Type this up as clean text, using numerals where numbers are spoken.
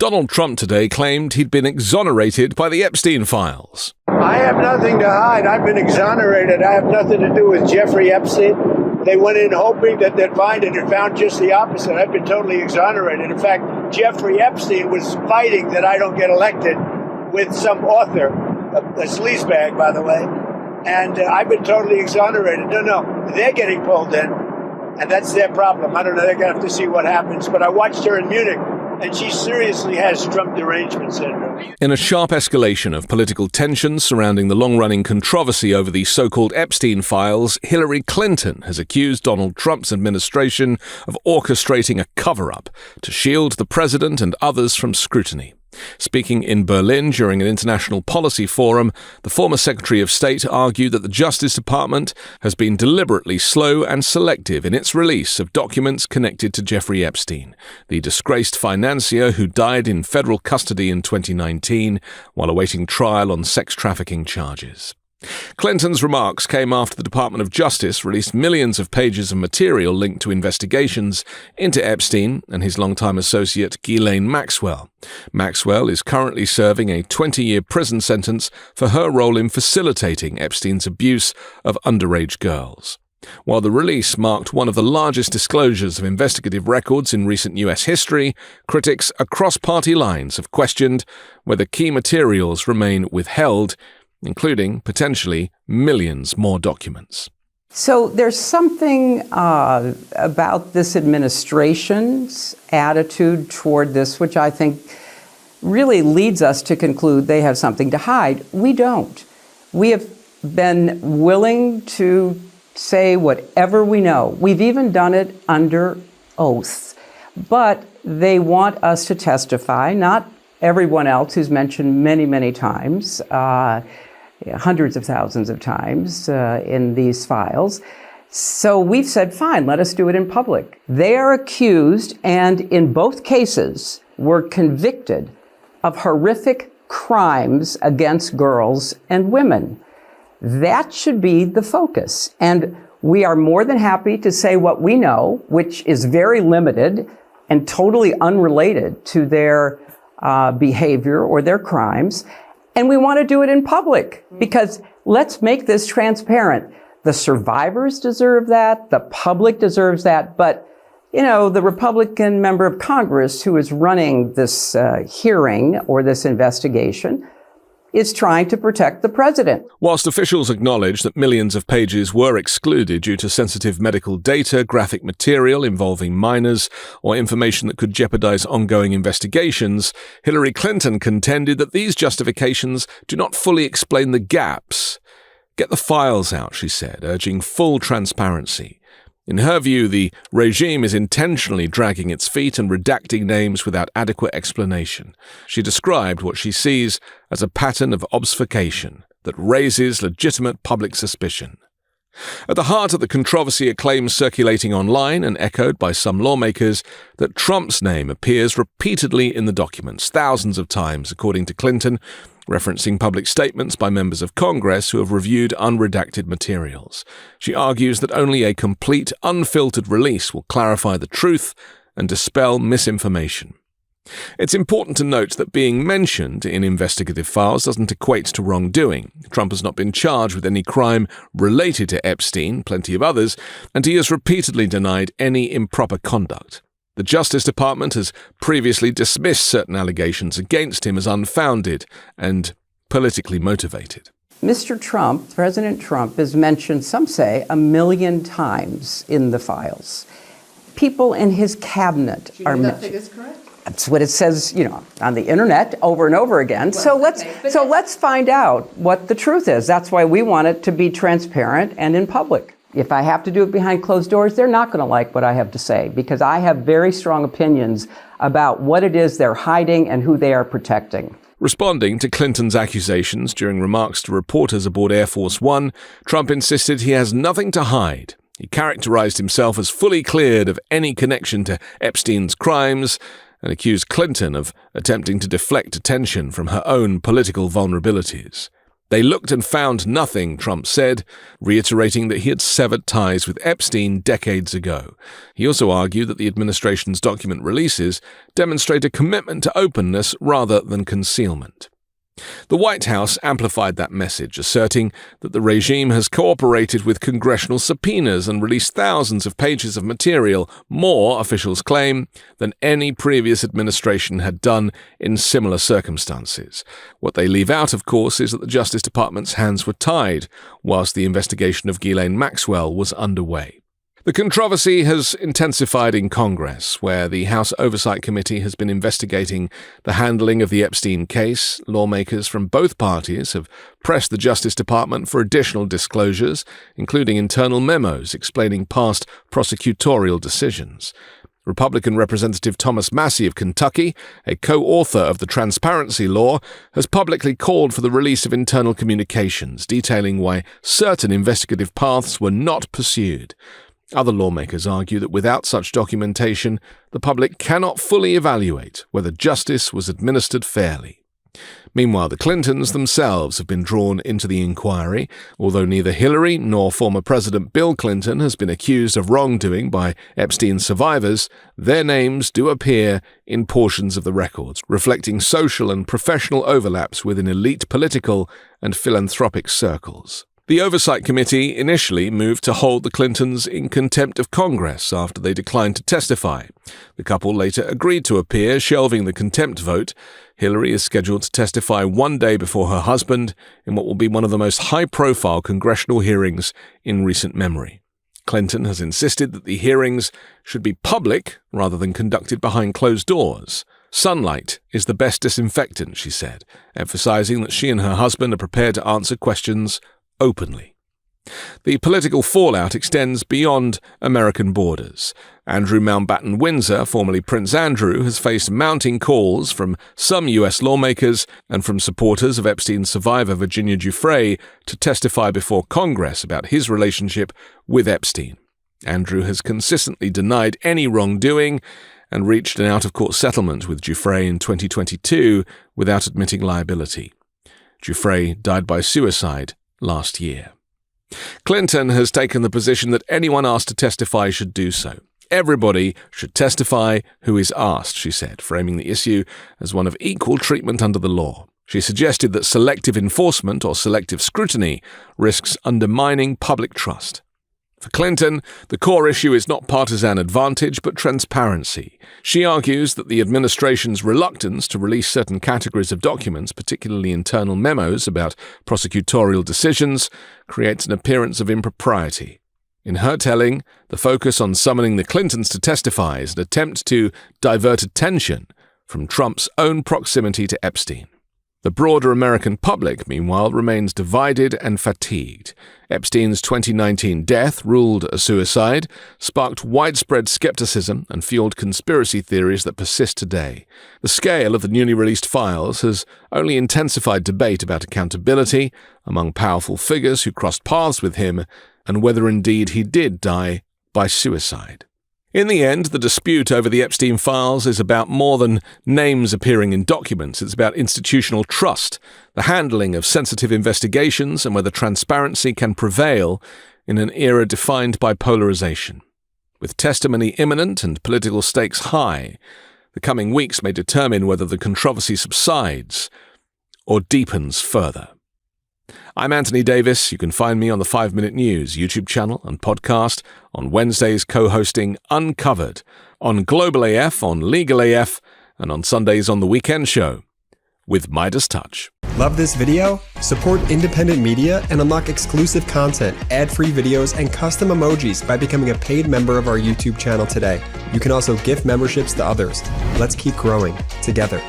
Donald Trump today claimed he'd been exonerated by the Epstein files. I have nothing to hide. I've been exonerated. I have nothing to do with Jeffrey Epstein. They went in hoping that they'd find it and found just the opposite. I've been totally exonerated. In fact, Jeffrey Epstein was fighting that I don't get elected with some author, a sleazebag, by the way. And I've been totally exonerated. No, they're getting pulled in, and that's their problem. I don't know. They're going to have to see what happens. But I watched her in Munich, and she seriously has Trump derangement syndrome. In a sharp escalation of political tensions surrounding the long-running controversy over the so-called Epstein files, Hillary Clinton has accused Donald Trump's administration of orchestrating a cover-up to shield the president and others from scrutiny. Speaking in Berlin during an international policy forum, the former Secretary of State argued that the Justice Department has been deliberately slow and selective in its release of documents connected to Jeffrey Epstein, the disgraced financier who died in federal custody in 2019 while awaiting trial on sex trafficking charges. Clinton's remarks came after the Department of Justice released millions of pages of material linked to investigations into Epstein and his longtime associate Ghislaine Maxwell. Maxwell is currently serving a 20-year prison sentence for her role in facilitating Epstein's abuse of underage girls. While the release marked one of the largest disclosures of investigative records in recent U.S. history, critics across party lines have questioned whether key materials remain withheld, including, potentially, millions more documents. So there's something about this administration's attitude toward this, which I think really leads us to conclude they have something to hide. We don't. We have been willing to say whatever we know. We've even done it under oath. But they want us to testify, not everyone else who's mentioned many, many times, hundreds of thousands of times in these files. So we've said, fine, let us do it in public. They are accused and in both cases were convicted of horrific crimes against girls and women. That should be the focus. And we are more than happy to say what we know, which is very limited and totally unrelated to their behavior or their crimes. And we want to do it in public because let's make this transparent. The survivors deserve that. The public deserves that. But, you know, the Republican member of Congress who is running this hearing or this investigation is trying to protect the president. Whilst officials acknowledge that millions of pages were excluded due to sensitive medical data, graphic material involving minors, or information that could jeopardize ongoing investigations, Hillary Clinton contended that these justifications do not fully explain the gaps. Get the files out, she said, urging full transparency. In her view, the regime is intentionally dragging its feet and redacting names without adequate explanation. She described what she sees as a pattern of obfuscation that raises legitimate public suspicion. At the heart of the controversy are claims circulating online and echoed by some lawmakers that Trump's name appears repeatedly in the documents, thousands of times, according to Clinton, referencing public statements by members of Congress who have reviewed unredacted materials. She argues that only a complete, unfiltered release will clarify the truth and dispel misinformation. It's important to note that being mentioned in investigative files doesn't equate to wrongdoing. Trump has not been charged with any crime related to Epstein, plenty of others, and he has repeatedly denied any improper conduct. The Justice Department has previously dismissed certain allegations against him as unfounded and politically motivated. Mr. Trump, President Trump, is mentioned, some say, 1 million times in the files. People in his cabinet are mentioned. That is correct? That's what it says, you know, on the internet over and over again. Well, let's find out what the truth is. That's why we want it to be transparent and in public. If I have to do it behind closed doors, they're not going to like what I have to say because I have very strong opinions about what it is they're hiding and who they are protecting. Responding to Clinton's accusations during remarks to reporters aboard Air Force One, Trump insisted he has nothing to hide. He characterized himself as fully cleared of any connection to Epstein's crimes and accused Clinton of attempting to deflect attention from her own political vulnerabilities. They looked and found nothing, Trump said, reiterating that he had severed ties with Epstein decades ago. He also argued that the administration's document releases demonstrate a commitment to openness rather than concealment. The White House amplified that message, asserting that the regime has cooperated with congressional subpoenas and released thousands of pages of material, more, officials claim, than any previous administration had done in similar circumstances. What they leave out, of course, is that the Justice Department's hands were tied whilst the investigation of Ghislaine Maxwell was underway. The controversy has intensified in Congress, where the House Oversight Committee has been investigating the handling of the Epstein case. Lawmakers from both parties have pressed the Justice Department for additional disclosures, including internal memos explaining past prosecutorial decisions. Republican Representative Thomas Massie of Kentucky, a co-author of the Transparency Law, has publicly called for the release of internal communications, detailing why certain investigative paths were not pursued. Other lawmakers argue that without such documentation, the public cannot fully evaluate whether justice was administered fairly. Meanwhile, the Clintons themselves have been drawn into the inquiry. Although neither Hillary nor former President Bill Clinton has been accused of wrongdoing by Epstein survivors, their names do appear in portions of the records, reflecting social and professional overlaps within elite political and philanthropic circles. The Oversight Committee initially moved to hold the Clintons in contempt of Congress after they declined to testify. The couple later agreed to appear, shelving the contempt vote. Hillary is scheduled to testify one day before her husband in what will be one of the most high-profile congressional hearings in recent memory. Clinton has insisted that the hearings should be public rather than conducted behind closed doors. Sunlight is the best disinfectant, she said, emphasizing that she and her husband are prepared to answer questions openly. The political fallout extends beyond American borders. Andrew Mountbatten Windsor, formerly Prince Andrew, has faced mounting calls from some U.S. lawmakers and from supporters of Epstein's survivor Virginia Giuffre to testify before Congress about his relationship with Epstein. Andrew has consistently denied any wrongdoing and reached an out-of-court settlement with Giuffre in 2022 without admitting liability. Giuffre died by suicide last year. Clinton has taken the position that anyone asked to testify should do so. Everybody should testify who is asked, she said, framing the issue as one of equal treatment under the law. She suggested that selective enforcement or selective scrutiny risks undermining public trust. For Clinton, the core issue is not partisan advantage, but transparency. She argues that the administration's reluctance to release certain categories of documents, particularly internal memos about prosecutorial decisions, creates an appearance of impropriety. In her telling, the focus on summoning the Clintons to testify is an attempt to divert attention from Trump's own proximity to Epstein. The broader American public, meanwhile, remains divided and fatigued. Epstein's 2019 death, ruled a suicide, sparked widespread skepticism and fueled conspiracy theories that persist today. The scale of the newly released files has only intensified debate about accountability among powerful figures who crossed paths with him and whether indeed he did die by suicide. In the end, the dispute over the Epstein files is about more than names appearing in documents. It's about institutional trust, the handling of sensitive investigations, and whether transparency can prevail in an era defined by polarization. With testimony imminent and political stakes high, the coming weeks may determine whether the controversy subsides or deepens further. I'm Anthony Davis. You can find me on the 5 Minute News YouTube channel and podcast, on Wednesdays co-hosting Uncovered, on Global AF, on Legal AF, and on Sundays on The Weekend Show with MeidasTouch. Love this video? Support independent media and unlock exclusive content, ad-free videos, and custom emojis by becoming a paid member of our YouTube channel today. You can also gift memberships to others. Let's keep growing together.